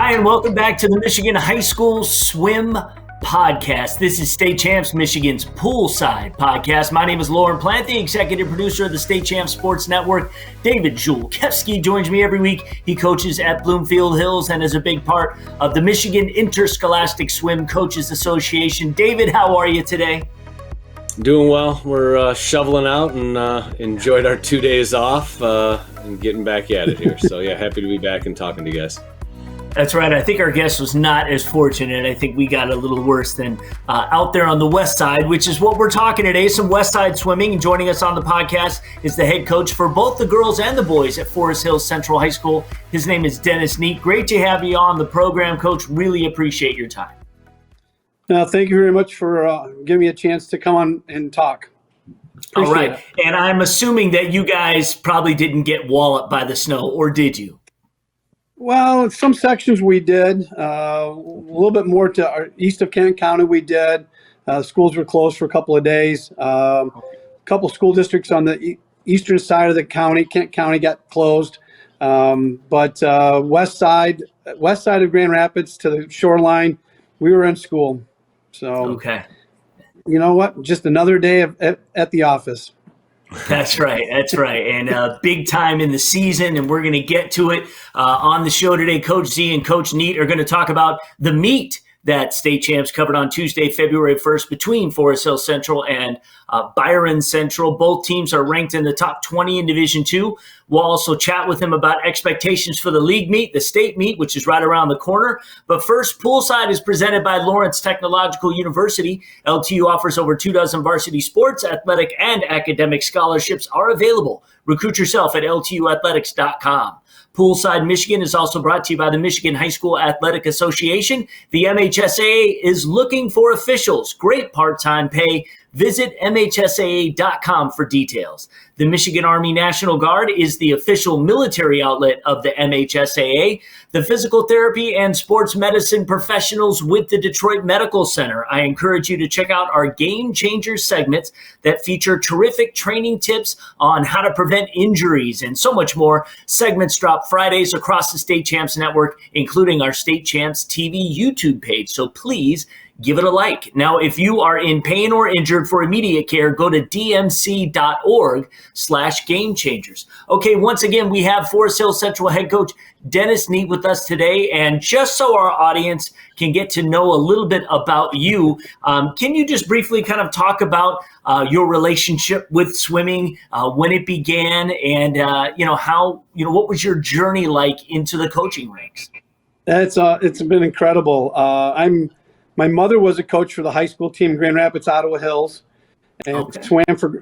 Hi, and welcome back to the Michigan High School Swim Podcast. This is State Champs Michigan's Poolside Podcast. My name is Lorne Plant, the executive producer of the State Champs Sports Network. David Zulkiewski joins me every week. He coaches at Bloomfield Hills and is a big part of the Michigan Interscholastic Swim Coaches Association. David, how are you today? Doing well. We're shoveling out and enjoyed our 2 days off and getting back at it here. So, yeah, happy to be back and talking to you guys. That's right. I think our guest was not as fortunate. I think we got a little worse than out there on the west side, which is what we're talking today, some west side swimming. And joining us on the podcast is the head coach for both the girls and the boys at Forest Hills Central High School. His name is Dennis Neat. Great to have you on the program, Coach. Really appreciate your time. Thank you very much for giving me a chance to come on and talk. All right. And I'm assuming that you guys probably didn't get walloped by the snow, or did you? Well, some sections we did. A little bit more to our east of Kent County we did. Schools were closed for a couple of days. A couple school districts on the eastern side of the county, Kent County, got closed. But west side of Grand Rapids to the shoreline, we were in school. So, okay. You know what? Just another day at the office. That's right. And big time in the season, and we're going to get to it on the show today. Coach Z and Coach Neat are going to talk about the meet that State Champs covered on Tuesday, February 1st, between Forest Hills Central and Byron Central. Both teams are ranked in the top 20 in Division II. We'll also chat with him about expectations for the league meet, the state meet, which is right around the corner. But first, Poolside is presented by Lawrence Technological University. LTU offers over 24 varsity sports, athletic, and academic scholarships are available. Recruit yourself at ltuathletics.com. Poolside Michigan is also brought to you by the Michigan High School Athletic Association. The MHSAA is looking for officials. Great part-time pay. Visit MHSAA.com for details. The Michigan Army National Guard is the official military outlet of the MHSAA. The physical therapy and sports medicine professionals with the Detroit Medical Center. I encourage you to check out our Game Changers segments that feature terrific training tips on how to prevent injuries and so much more. Segments drop Fridays across the State Champs Network, including our State Champs TV YouTube page. So please give it a like. Now, if you are in pain or injured for immediate care, go to dmc.org/gamechangers. Okay, once again, we have Forest Hills Central head coach Dennis Neat with us today. And just so our audience can get to know a little bit about you, can you just briefly kind of talk about your relationship with swimming, when it began, and what was your journey like into the coaching ranks? It's been incredible. My mother was a coach for the high school team in Grand Rapids, Ottawa Hills, and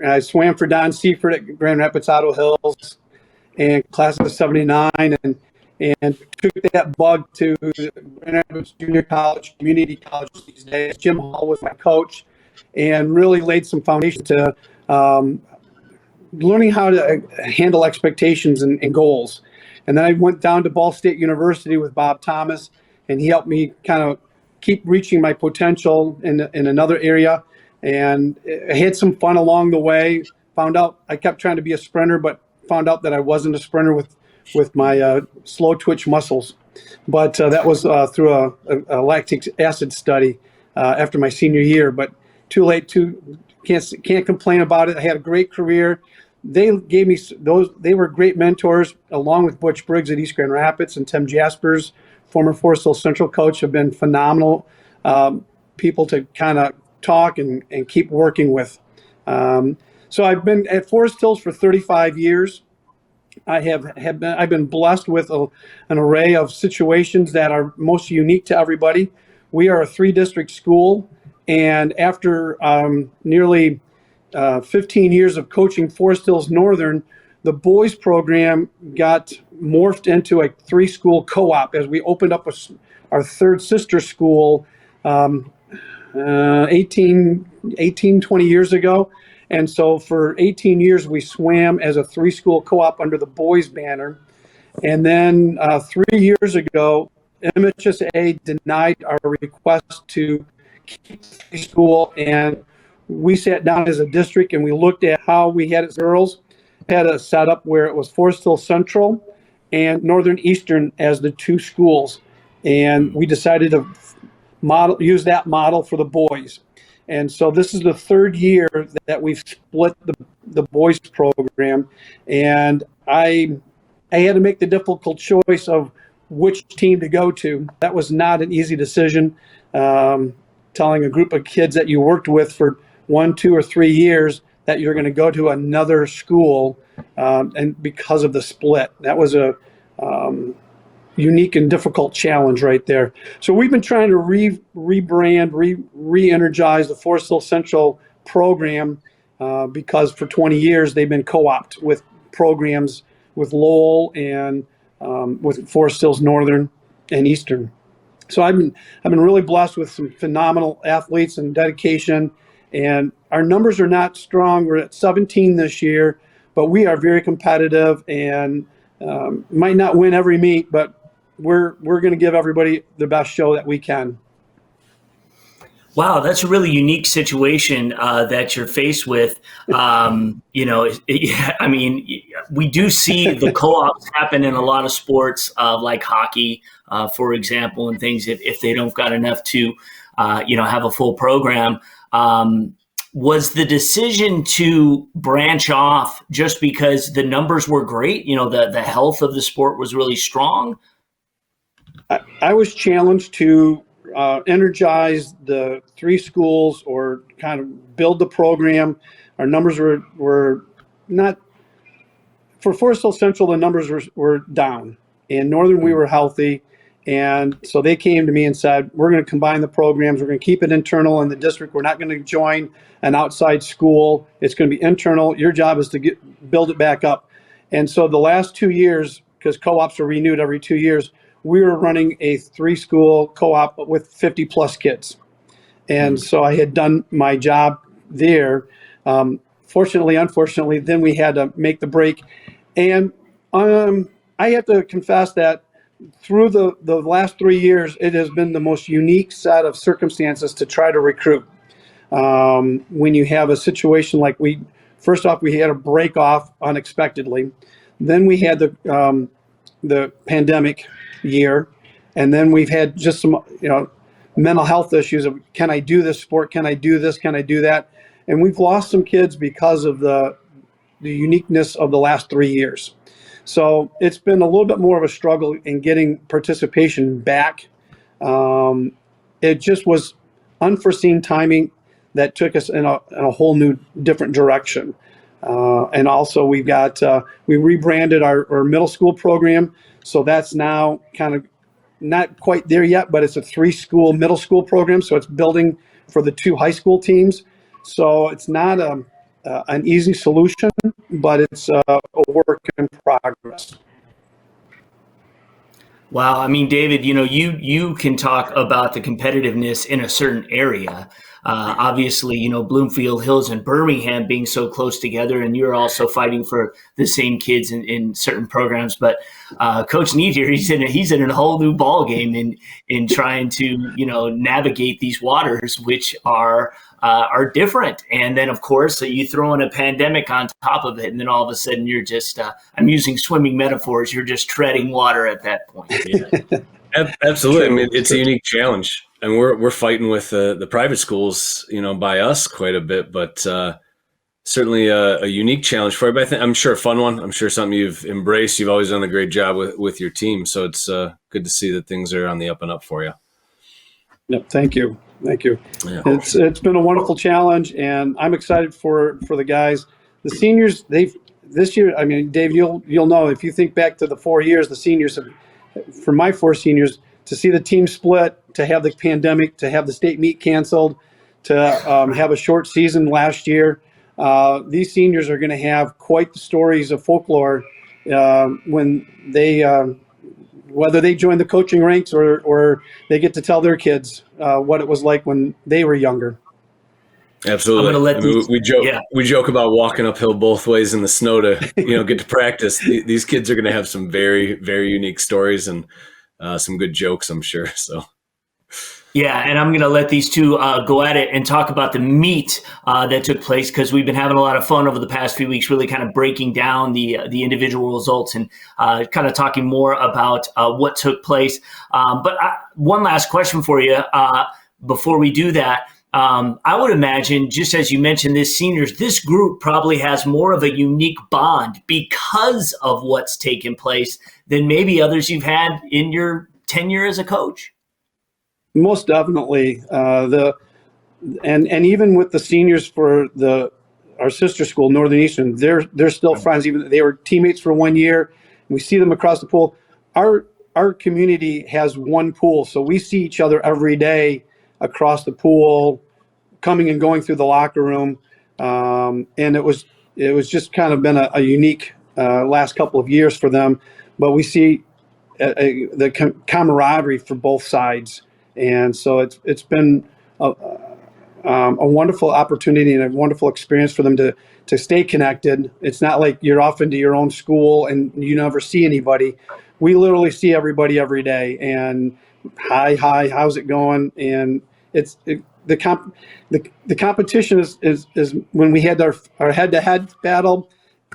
I swam for Don Seifert at Grand Rapids, Ottawa Hills, and class of '79, and took that bug to Grand Rapids Junior College, community college these days. Jim Hall was my coach, and really laid some foundation to learning how to handle expectations and goals. And then I went down to Ball State University with Bob Thomas, and he helped me kind of keep reaching my potential in another area, and I had some fun along the way. Found out I kept trying to be a sprinter, but found out that I wasn't a sprinter with my slow twitch muscles. But that was through a lactic acid study after my senior year. But too late. Can't complain about it. I had a great career. They gave me those. They were great mentors, along with Butch Briggs at East Grand Rapids and Tim Jaspers, former Forest Hills Central coach, have been phenomenal people to kind of talk and keep working with. So I've been at Forest Hills for 35 years. I've been blessed with an array of situations that are most unique to everybody. We are a 3-district school, and after nearly 15 years of coaching Forest Hills Northern, the boys program got morphed into a 3-school co-op as we opened up our third sister school 20 years ago. And so for 18 years, we swam as a 3-school co-op under the boys banner. And then 3 years ago, MHSA denied our request to keep the school, and we sat down as a district and we looked at how we had it. Girls had a setup where it was Forest Hills Central and Northern Eastern as the 2 schools. and we decided to use that model for the boys. And so this is the third year that we've split the boys program, and I had to make the difficult choice of which team to go to. That was not an easy decision. Telling a group of kids that you worked with for 1, 2, or 3 years that you're going to go to another school, and because of the split, that was a unique and difficult challenge right there. So we've been trying to rebrand, re-energize the Forest Hill Central program because for 20 years they've been co-opted with programs with Lowell and with Forest Hills Northern and Eastern. So I've been really blessed with some phenomenal athletes and dedication, and our numbers are not strong. We're at 17 this year, but we are very competitive and might not win every meet, but we're going to give everybody the best show that we can. Wow, that's a really unique situation that you're faced with. I mean, we do see the co-ops happen in a lot of sports, like hockey, for example, and things if they don't got enough to, have a full program. Was the decision to branch off just because the numbers were great? The health of the sport was really strong? I was challenged to energize the 3 schools or kind of build the program. Our numbers were not, for Forest Hill Central, the numbers were down. In Northern, we were healthy. And so they came to me and said, we're going to combine the programs. We're going to keep it internal in the district. We're not going to join an outside school. It's going to be internal. Your job is to build it back up. And so the last 2 years, because co-ops are renewed every 2 years, we were running a 3-school co-op with 50 plus kids. And so I had done my job there. Fortunately, unfortunately, then we had to make the break. And I have to confess that through the last 3 years, it has been the most unique set of circumstances to try to recruit. When you have a situation like first off, we had a break off unexpectedly. Then we had the pandemic year, and then we've had just some mental health issues of, can I do this sport, can I do this, can I do that, and we've lost some kids because of the uniqueness of the last 3 years. So it's been a little bit more of a struggle in getting participation back. It just was unforeseen timing that took us in a whole new different direction. And also we rebranded our middle school program. So that's now kind of not quite there yet, but it's a 3-school middle school program. So it's building for the 2 high school teams. So it's not an easy solution, but it's a work in progress. Wow. I mean, David, you can talk about the competitiveness in a certain area. Obviously, Bloomfield Hills and Birmingham being so close together, and you're also fighting for the same kids in certain programs. But Coach Neat here, he's in a whole new ball game in trying to navigate these waters, which are different. And then, of course, you throw in a pandemic on top of it, and then all of a sudden you're just I'm using swimming metaphors. You're just treading water at that point. Absolutely. I mean, it's a unique challenge. And we're fighting with the private schools, by us quite a bit, but certainly a unique challenge for you. But I'm sure a fun one. I'm sure something you've embraced. You've always done a great job with your team. So it's good to see that things are on the up and up for you. Yep. Thank you. Yeah. It's been a wonderful challenge, and I'm excited for the guys. The seniors, this year, I mean, Dave, you'll know, if you think back to the 4 years, the seniors for my 4 seniors, to see the team split, to have the pandemic, to have the state meet canceled, to have a short season last year. These seniors are going to have quite the stories of folklore when they, whether they join the coaching ranks or they get to tell their kids what it was like when they were younger. Absolutely. We joke about walking uphill both ways in the snow to get to practice. These kids are going to have some very, very unique stories and some good jokes, I'm sure. So Yeah, and I'm going to let these two go at it and talk about the meet that took place, because we've been having a lot of fun over the past few weeks, really kind of breaking down the individual results and kind of talking more about what took place. But one last question for you before we do that. I would imagine, just as you mentioned, this seniors, this group probably has more of a unique bond because of what's taken place than maybe others you've had in your tenure as a coach. Most definitely. And even with the seniors for our sister school, Northern Eastern, they're still friends. Even they were teammates for 1 year. We see them across the pool. Our community has one pool, so we see each other every day across the pool, coming and going through the locker room. And it was just kind of been a unique last couple of years for them. But we see the camaraderie for both sides. And so it's been a wonderful opportunity and a wonderful experience for them to stay connected. It's not like you're off into your own school and you never see anybody. We literally see everybody every day. And hi, how's it going? And the competition is when we had our head-to-head battle.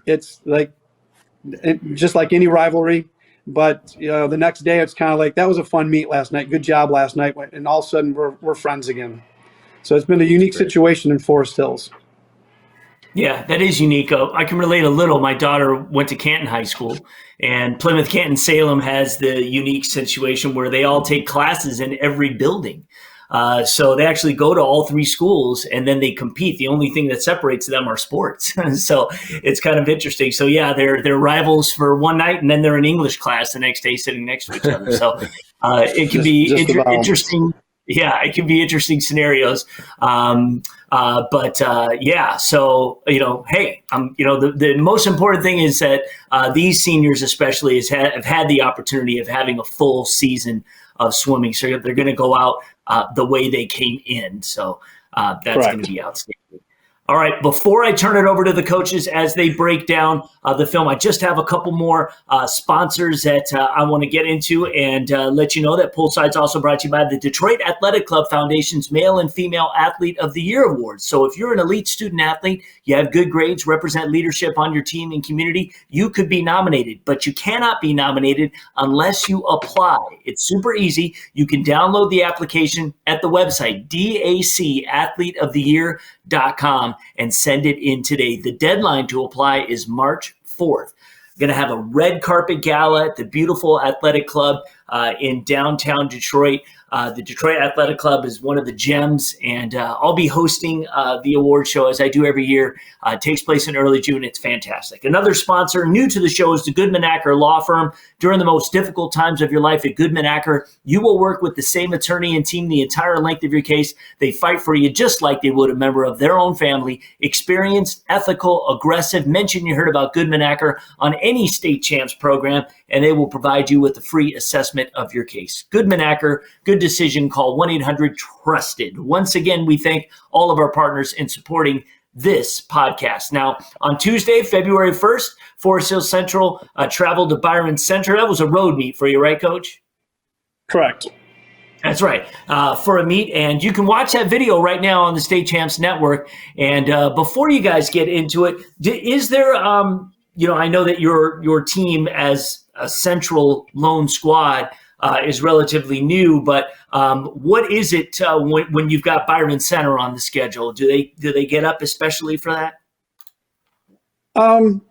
It's like just like any rivalry. But the next day, it's kind of like, that was a fun meet last night. Good job last night. And all of a sudden, we're friends again. So it's been a unique situation in Forest Hills. Yeah, that is unique. I can relate a little. My daughter went to Canton High School, and Plymouth Canton Salem has the unique situation where they all take classes in every building. So they actually go to all three schools and then they compete. The only thing that separates them are sports. So it's kind of interesting. So yeah, they're rivals for one night and then they're in English class the next day sitting next to each other. So it can be interesting. Yeah, it can be interesting scenarios. Yeah, so, hey, the most important thing is that these seniors especially have had the opportunity of having a full season of swimming. So they're going to go out the way they came in. So that's going to be outstanding. All right, before I turn it over to the coaches as they break down the film, I just have a couple more sponsors that I want to get into and let you know that Poolside's also brought to you by the Detroit Athletic Club Foundation's Male and Female Athlete of the Year Awards. So if you're an elite student athlete, you have good grades, represent leadership on your team and community, you could be nominated, but you cannot be nominated unless you apply. It's super easy. You can download the application at the website, dacathleteoftheyear.com, and send it in today. The deadline to apply is March 4th. We're going to have a red carpet gala at the beautiful athletic club in downtown Detroit. The Detroit Athletic Club is one of the gems, and I'll be hosting the award show as I do every year. It takes place in early June. It's fantastic. Another sponsor new to the show is the Goodman Acker Law Firm. During the most difficult times of your life at Goodman Acker, you will work with the same attorney and team the entire length of your case. They fight for you just like they would a member of their own family. Experienced, ethical, aggressive. Mention you heard about Goodman Acker on any state champs program, and they will provide you with a free assessment of your case. Goodman Acker, good decision. Call 1-800-TRUSTED. Once again, we thank all of our partners in supporting this podcast. Now, on Tuesday, February 1st, Forest Hills Central traveled to Byron Center. That was a road meet for you, right, Coach? Correct. That's right, for a meet. And you can watch that video right now on the State Champs Network. And before you guys get into it, is there, I know that your team as a central lone squad is relatively new, but what is it when you've got Byron Center on the schedule? Do they get up especially for that? We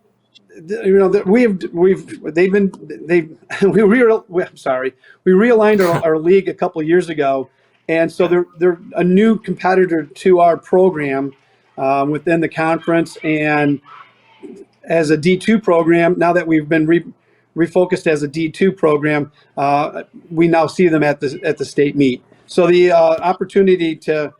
realigned our league a couple of years ago, and so they're a new competitor to our program within the conference, and as a D2 program, now that we've been refocused as a D2 program, we now see them at the state meet. So the opportunity to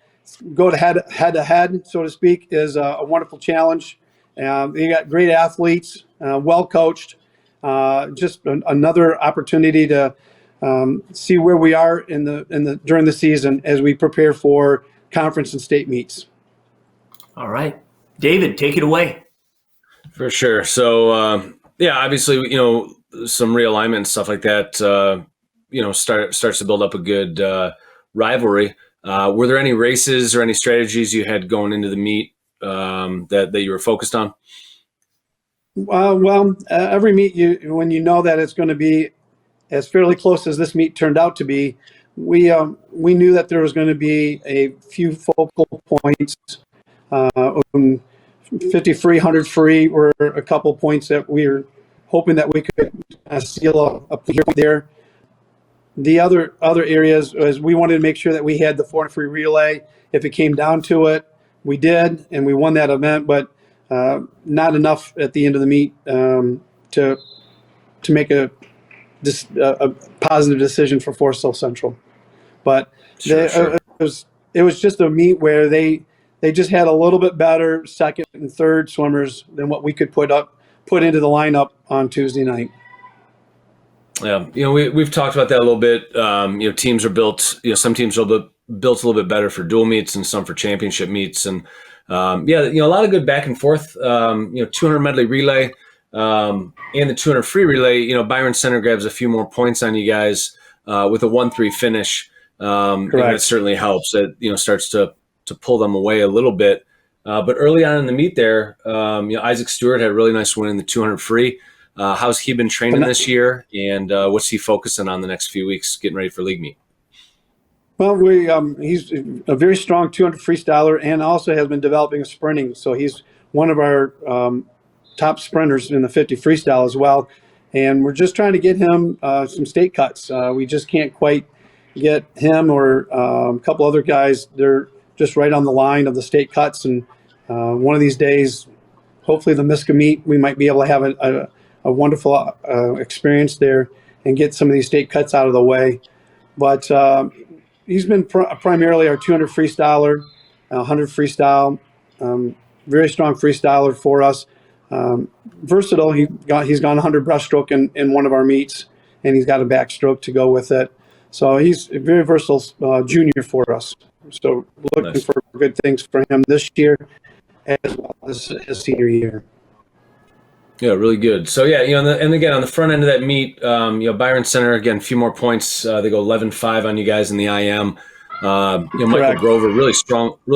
go to head to head, so to speak, is a wonderful challenge. They got great athletes, well coached. Just another opportunity to see where we are during the season as we prepare for conference and state meets. All right, David, take it away. For sure. So obviously, some realignment and stuff like that, starts to build up a good rivalry. Were there any races or any strategies you had going into the meet that you were focused on? Every meet, when you know that it's going to be as fairly close as this meet turned out to be, we knew that there was going to be a few focal points. 50 free, 100 free were a couple points that we were hoping that we could seal a point there. The other areas was we wanted to make sure that we had the 400 free relay. If it came down to it, we did, and we won that event, but not enough at the end of the meet to make a positive decision for Forest Hill Central. But it was just a meet where they just had a little bit better second and third swimmers than what we could put into the lineup on Tuesday night. Yeah, we've talked about that a little bit. Teams are built. Some teams are built a little bit better for dual meets and some for championship meets, and a lot of good back and forth. 200 medley relay and the 200 free relay. Byron Center grabs a few more points on you guys with a 1-3 finish. That certainly helps. It starts to pull them away a little bit. But early on in the meet there, Isaac Stewart had a really nice win in the 200 free. How's he been training this year, and what's he focusing on the next few weeks getting ready for league meet? Well, he's a very strong 200 freestyler and also has been developing a sprinting. So he's one of our top sprinters in the 50 freestyle as well. And we're just trying to get him some state cuts. We just can't quite get him or a couple other guys. They're just right on the line of the state cuts. And one of these days, hopefully the Miska meet, we might be able to have a wonderful experience there and get some of these state cuts out of the way. But he's been primarily our 200 freestyler, 100 freestyle, very strong freestyler for us. Versatile. He's gone 100 breaststroke in one of our meets, and he's got a backstroke to go with it. So he's a very versatile junior for us. So looking for good things for him this year as well as his senior year. Yeah, really good. So and again on the front end of that meet, Byron Center again, a few more points. They go 11-5 on you guys in the IM. Michael Grover, really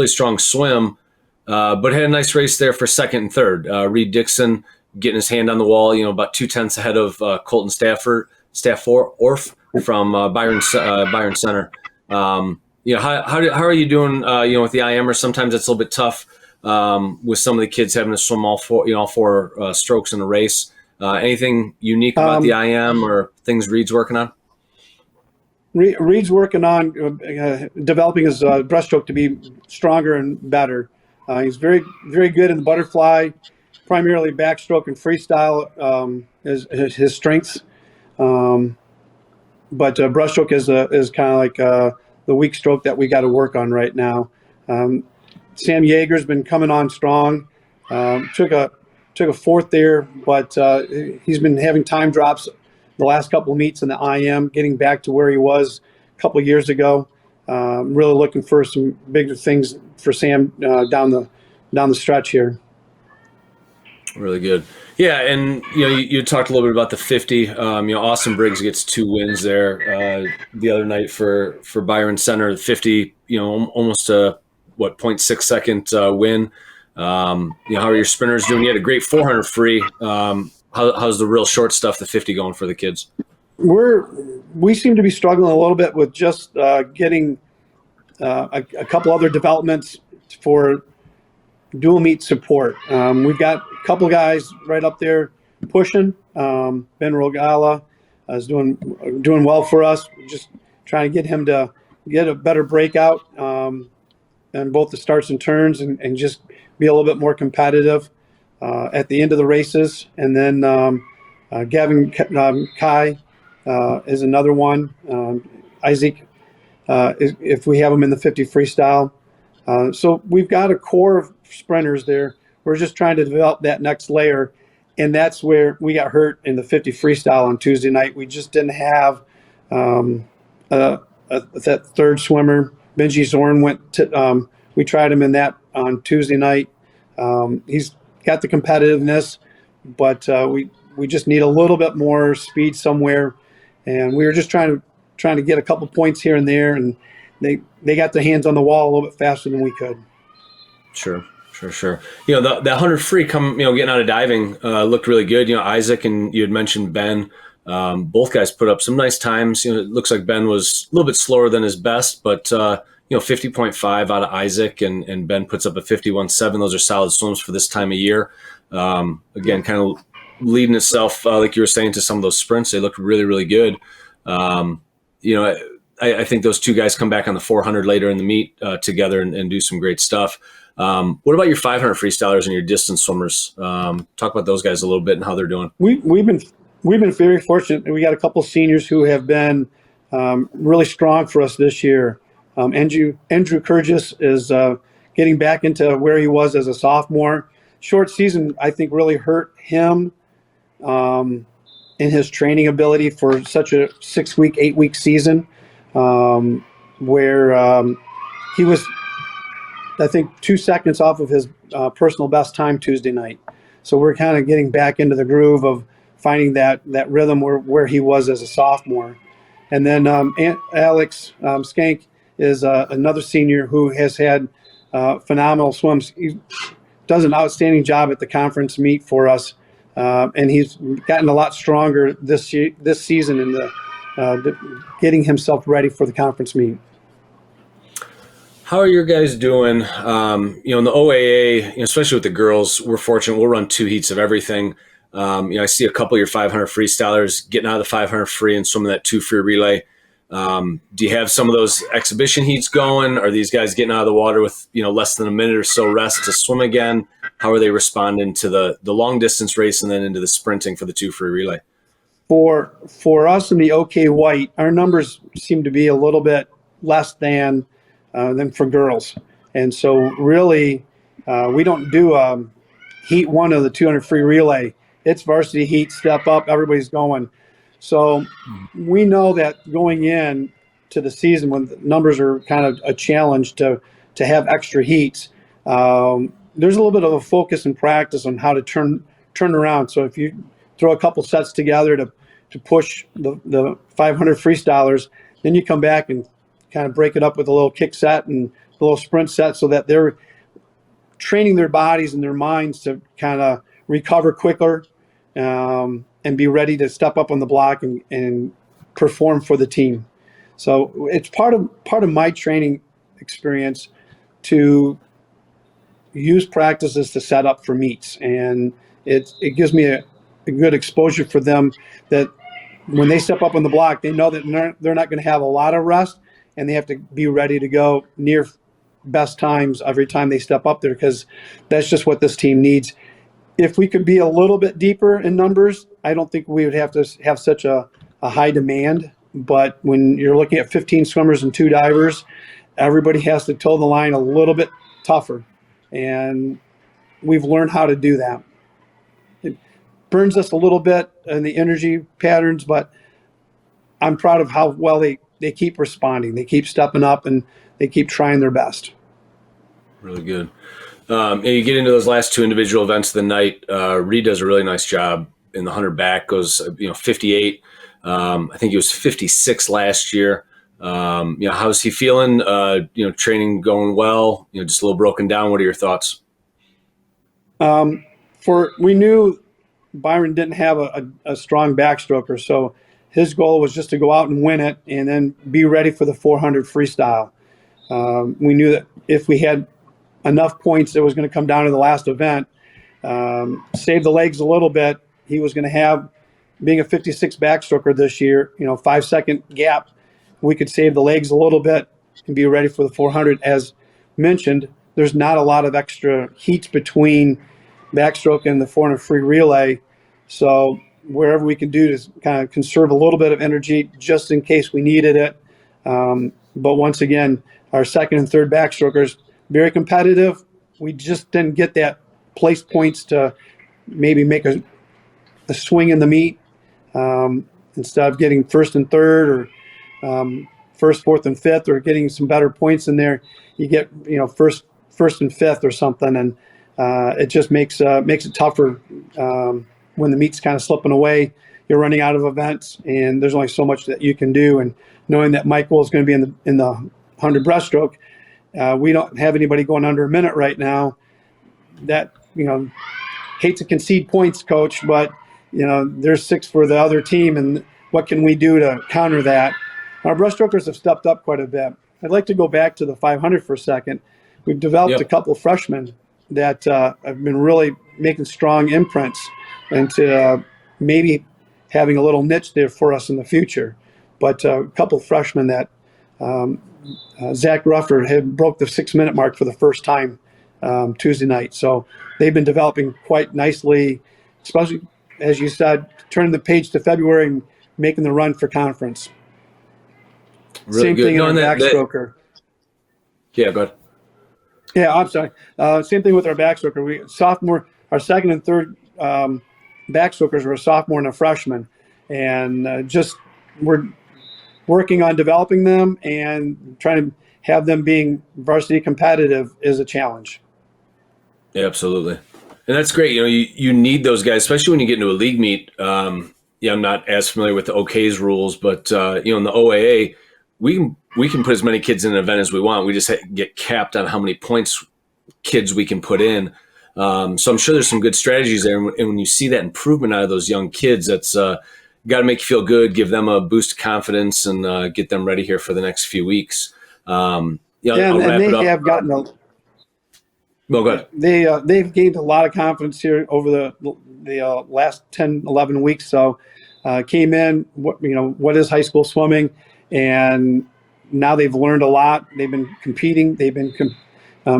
strong swim, but had a nice race there for second and third. Reed Dixon getting his hand on the wall, about 2/10 ahead of Colton Orff from Byron Center. How are you doing? With the IMers, sometimes it's a little bit tough. With some of the kids having to swim all four strokes in a race. Anything unique about the IM or things Reed's working on? Reed's working on developing his breaststroke to be stronger and better. He's very, very good in the butterfly, primarily backstroke and freestyle is his strengths. But breaststroke is kind of like the weak stroke that we got to work on right now. Sam Yeager's been coming on strong. Took a fourth there, but he's been having time drops the last couple of meets in the IM, getting back to where he was a couple of years ago. Really looking for some bigger things for Sam down the stretch here. Really good. Yeah, and you talked a little bit about the 50. Austin Briggs gets 2 wins there the other night for Byron Center. 50, almost a 0.6 second win. How are your sprinters doing? You had a great 400 free. How's the real short stuff, the 50, going for the kids? We seem to be struggling a little bit with just getting a couple other developments for dual meet support. We've got a couple guys right up there pushing. Ben Rogala is doing well for us. Just trying to get him to get a better breakout and both the starts and turns and just be a little bit more competitive at the end of the races. And then Gavin Kai is another one. Isaac, if we have him in the 50 freestyle. So we've got a core of sprinters there. We're just trying to develop that next layer. And that's where we got hurt in the 50 freestyle on Tuesday night. We just didn't have that third swimmer. Benji Zorn we tried him in that on Tuesday night. He's got the competitiveness, but we just need a little bit more speed somewhere. And we were just trying to get a couple points here and there. And they got their hands on the wall a little bit faster than we could. Sure. The 100 free getting out of diving looked really good. Isaac and you had mentioned Ben, both guys put up some nice times. It looks like Ben was a little bit slower than his best, but 50.5 out of Isaac and Ben puts up a 51.7. Those are solid swims for this time of year. Again, kind of leading itself, like you were saying, to some of those sprints. They looked really, really good. I think those two guys come back on the 400 later in the meet together and do some great stuff. What about your 500 freestylers and your distance swimmers? Talk about those guys a little bit and how they're doing. We've been very fortunate. We got a couple seniors who have been really strong for us this year. Andrew Kurgis is getting back into where he was as a sophomore. Short season, I think, really hurt him in his training ability for such a 6-week, 8-week season, where he was, I think, 2 seconds off of his personal best time Tuesday night. So we're kind of getting back into the groove of finding that rhythm where he was as a sophomore. And then Alex Skank is another senior who has had phenomenal swims. He does an outstanding job at the conference meet for us, and he's gotten a lot stronger this season in the getting himself ready for the conference meet. How are your guys doing? In the OAA, especially with the girls, we're fortunate. We'll run 2 heats of everything. I see a couple of your 500 freestylers getting out of the 500 free and swimming that 2 free relay. Do you have some of those exhibition heats going? Are these guys getting out of the water with less than a minute or so rest to swim again? How are they responding to the long distance race and then into the sprinting for the 2 free relay? For us in the OK White, our numbers seem to be a little bit less than for girls, and so really we don't do heat 1 of the 200 free relay. It's varsity heat, step up, everybody's going. So we know that going in to the season when the numbers are kind of a challenge to have extra heats, there's a little bit of a focus and practice on how to turn around. So if you throw a couple sets together to push the 500 freestylers, then you come back and kind of break it up with a little kick set and a little sprint set so that they're training their bodies and their minds to kind of recover quicker and be ready to step up on the block and perform for the team. So it's part of my training experience to use practices to set up for meets, and it gives me a good exposure for them that when they step up on the block, they know that they're not going to have a lot of rest, and they have to be ready to go near best times every time they step up there, because that's just what this team needs. If we could be a little bit deeper in numbers, I don't think we would have to have such a high demand. But when you're looking at 15 swimmers and 2 divers, everybody has to toe the line a little bit tougher. And we've learned how to do that. It burns us a little bit in the energy patterns, but I'm proud of how well they keep responding. They keep stepping up and they keep trying their best. Really good. And you get into those last 2 individual events of the night. Reed does a really nice job in the 100 back, goes 58. I think he was 56 last year. How's he feeling? Training going well, just a little broken down. What are your thoughts? We knew Byron didn't have a strong backstroker, so his goal was just to go out and win it and then be ready for the 400 freestyle. We knew that if we had enough points, it was going to come down to the last event. Save the legs a little bit. He was going to have, being a 56 backstroker this year, 5-second gap, we could save the legs a little bit and be ready for the 400. As mentioned, there's not a lot of extra heats between backstroke and the 400 free relay. So wherever we can do to kind of conserve a little bit of energy just in case we needed it. But once again, our second and third backstrokers, very competitive. We just didn't get that place points to maybe make a swing in the meet. Instead of getting first and third or first, fourth, and fifth, or getting some better points in there, you get first and fifth or something, and it just makes it tougher when the meet's kind of slipping away. You're running out of events, and there's only so much that you can do. And knowing that Michael is going to be in the 100 breaststroke. We don't have anybody going under a minute right now. That, hate to concede points, Coach, but, there's 6 for the other team, and what can we do to counter that? Our breaststrokers have stepped up quite a bit. I'd like to go back to the 500 for a second. We've developed a couple of freshmen that have been really making strong imprints into maybe having a little niche there for us in the future. But a couple of freshmen that Zach Ruffer had broke the 6-minute mark for the first time Tuesday night. So they've been developing quite nicely, especially, as you said, turning the page to February and making the run for conference. Really Same good. thing in our backstroker. Yeah, go ahead. Yeah, I'm sorry. Same thing with our backstroker. Our second and third backstrokers were a sophomore and a freshman. And just we're working on developing them, and trying to have them being varsity competitive is a challenge. Yeah, absolutely. And that's great. You need those guys, especially when you get into a league meet. I'm not as familiar with the OK's rules, but in the OAA, we can put as many kids in an event as we want. We just get capped on how many points kids we can put in. So I'm sure there's some good strategies there. And when you see that improvement out of those young kids, that's got to make you feel good, give them a boost of confidence, and get them ready here for the next few weeks. And they have gotten a. Well, go ahead. They've gained a lot of confidence here over the last 10, 11 weeks. So came in, what is high school swimming, and now they've learned a lot. They've been competing. They've been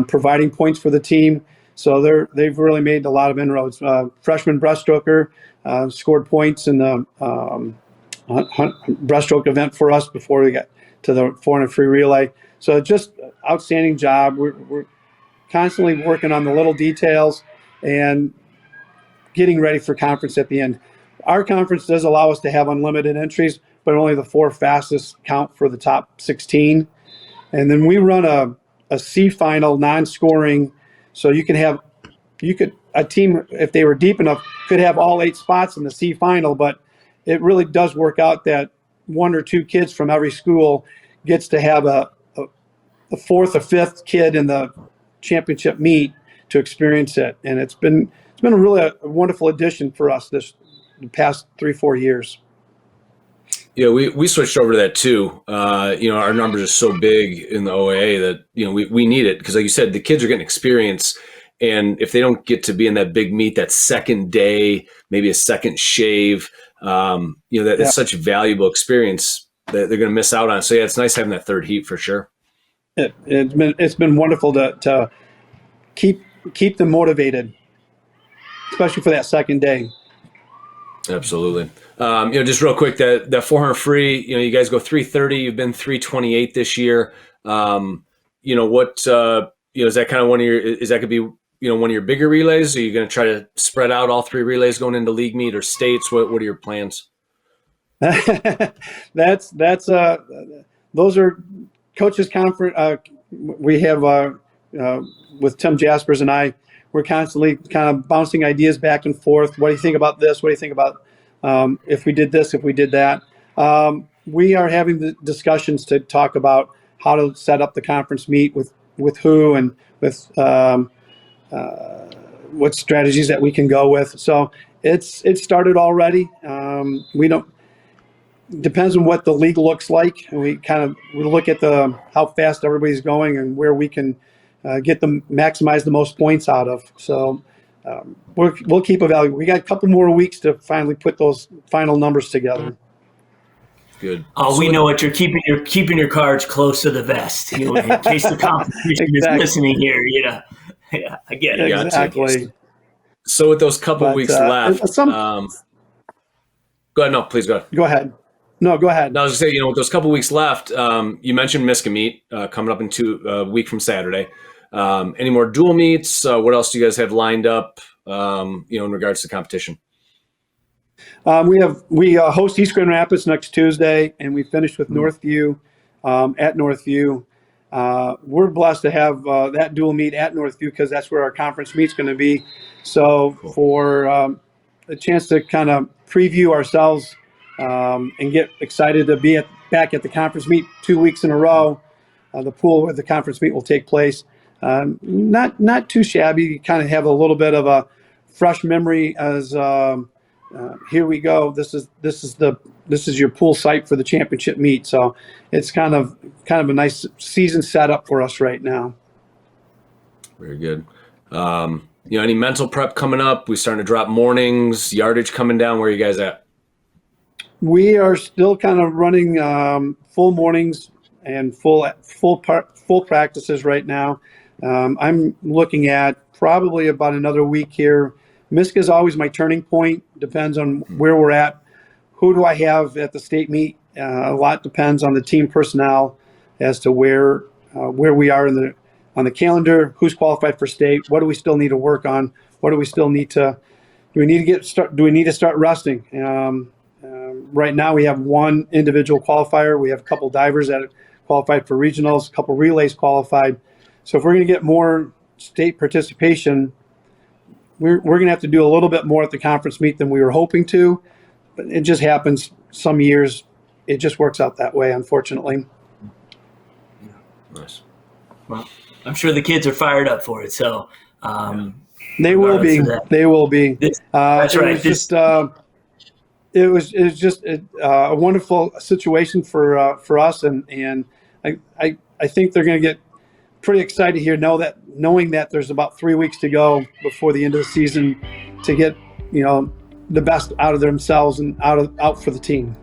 providing points for the team. So they've really made a lot of inroads. Freshman breaststroker scored points in the breaststroke event for us before we got to the 400 free relay. So just outstanding job. We're constantly working on the little details and getting ready for conference at the end. Our conference does allow us to have unlimited entries, but only the 4 fastest count for the top 16. And then we run a C final non-scoring, so a team, if they were deep enough, could have all 8 spots in the C final, but it really does work out that 1 or 2 kids from every school gets to have a 4th or 5th kid in the championship meet to experience it. And it's been a wonderful addition for us the past 3-4 years. Yeah, we switched over to that too. Our numbers are so big in the OAA that we need it, because like you said, the kids are getting experience, and if they don't get to be in that big meet that second day, maybe a second shave, it's such a valuable experience that they're going to miss out on. So yeah, it's nice having that third heat for sure. It's been wonderful to keep them motivated, especially for that second day. Absolutely. Just real quick, that 400 free, you guys go 330. You've been 328 this year. What is that kind of is that going to be one of your bigger relays? Are you going to try to spread out all 3 relays going into league meet or states? What are your plans? Those are coaches conference. We have with Tim Jaspers and I, we're constantly kind of bouncing ideas back and forth. What do you think about this? What do you think about if we did this, if we did that? We are having the discussions to talk about how to set up the conference meet with who and with what strategies that we can go with. So it's started already. Depends on what the league looks like. And we look at how fast everybody's going and where we can maximize the most points out of. So we'll keep evaluating. We got a couple more weeks to finally put those final numbers together. Good. Oh, we know what you're keeping. You're keeping your cards close to the vest, in case the competition is listening here. Yeah, I get it. Exactly. So with those couple weeks left, go ahead. No, please go ahead. Go ahead. No, go ahead. No, I was going to say, with those couple weeks left, you mentioned Miska meet coming up in a week from Saturday. Any more dual meets? What else do you guys have lined up, in regards to competition? We host East Grand Rapids next Tuesday, and we finish with Northview at Northview. We're blessed to have that dual meet at Northview because that's where our conference meet's going to be. So cool. For a chance to kind of preview ourselves and get excited to be back at the conference meet 2 weeks in a row, the pool where the conference meet will take place. Not too shabby. You kind of have a little bit of a fresh memory as here we go. This is your pool site for the championship meet. So it's kind of a nice season setup for us right now. Very good. Any mental prep coming up? We starting to drop mornings, yardage coming down. Where are you guys at? We are still kind of running full mornings and full practices right now. I'm looking at probably about another week here. MISCA is always my turning point. Depends on where we're at. Who do I have at the state meet? A lot depends on the team personnel as to where we are on the calendar. Who's qualified for state? What do we still need to work on? What do we still need to? Do we need to start resting? Right now we have one individual qualifier. We have a couple divers that qualified for regionals, a couple relays qualified. So if we're going to get more state participation, we're going to have to do a little bit more at the conference meet than we were hoping to. But it just happens some years. It just works out that way, unfortunately. Nice. Well, I'm sure the kids are fired up for it. So they will be. They will be. That's right. It was just a wonderful situation for us, and I think they're going to get pretty excited here, knowing that there's about 3 weeks to go before the end of the season to get the best out of themselves and out for the team.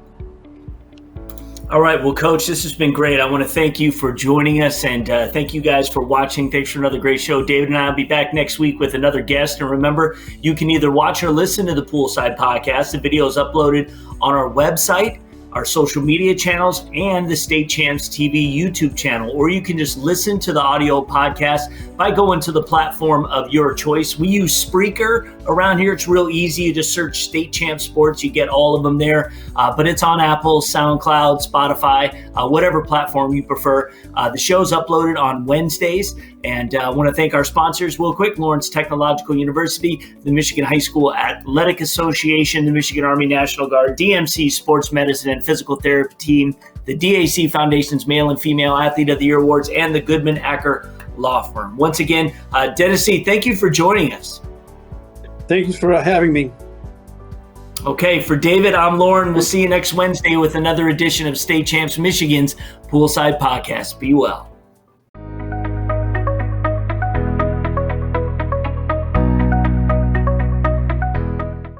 All right. Well, Coach, this has been great. I want to thank you for joining us, and thank you guys for watching. Thanks for another great show. David and I will be back next week with another guest. And remember, you can either watch or listen to the Poolside Podcast. The video is uploaded on our website, our social media channels, and the State Champs TV YouTube channel. Or you can just listen to the audio podcast by going to the platform of your choice. We use Spreaker around here. It's real easy. You just search State Champ Sports. You get all of them there. But it's on Apple, SoundCloud, Spotify, whatever platform you prefer. The show's uploaded on Wednesdays. And I want to thank our sponsors real quick: Lawrence Technological University, the Michigan High School Athletic Association, the Michigan Army National Guard, DMC Sports Medicine and Physical Therapy Team, the DAC Foundation's Male and Female Athlete of the Year Awards, and the Goodman Acker Law Firm. Once again, Dennis C., thank you for joining us. Thank you for having me. Okay, for David, I'm Lorne. We'll see you next Wednesday with another edition of State Champs Michigan's Poolside Podcast. Be well.